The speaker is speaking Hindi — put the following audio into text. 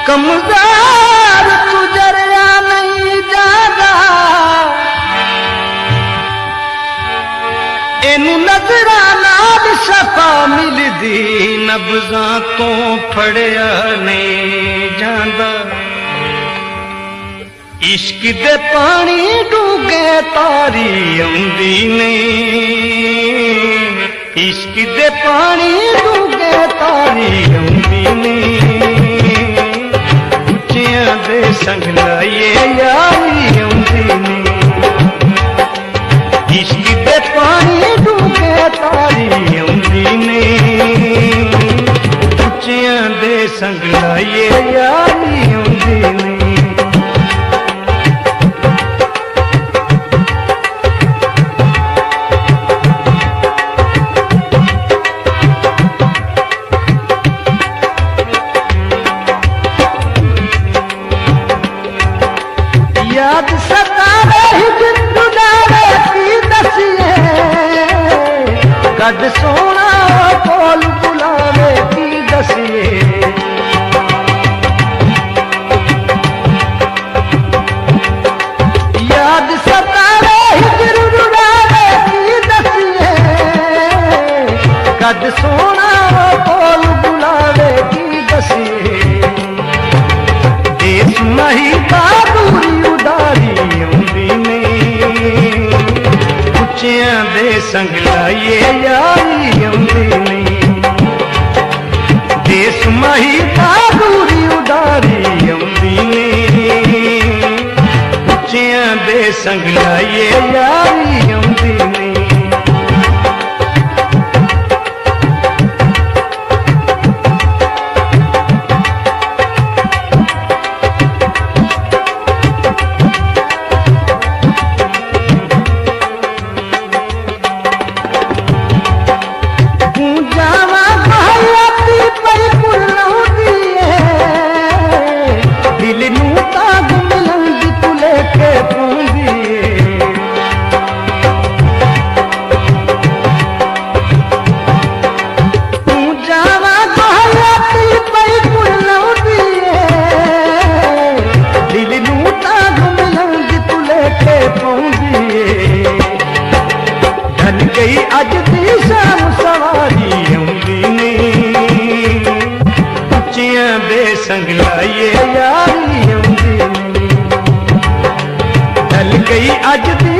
कमज़ार गुज़रिया नहीं जादा इनू नजरा नाल शफा मिलदी नब्ज़ां तो फड़िया नहीं जादा इश्क दे पानी डूगे तारी आउंदी नहीं इश्क दे पानी डूगे तारी आउंदी नहीं दे संग लाइए यारी आउंदी नहीं इश्क दे पानी डूगे तारी आउंदी नहीं उच्चियां दे संग लाइए यारी आउंदी नहीं याद सतावे हिजर गुज़ारे की दसिए कद सोना कोल बुलावे की दसिए याद सतावे हिजर गुज़ारे की दसिए कद सोना कोल बुलावे की दसिए देश नहीं दूरी उदारी आउंदी नहीं उच्चियां दे संग लाइए यारी आउंदी नहीं देश मही दूरी उदारी आउंदी नहीं उच्चियां दे संग लाइए यारी आउंदी नहीं अज दी शाम सवारी आउंदी नहीं उच्चियां दे संग लाइए यारी आउंदी नहीं ढल गई अज दी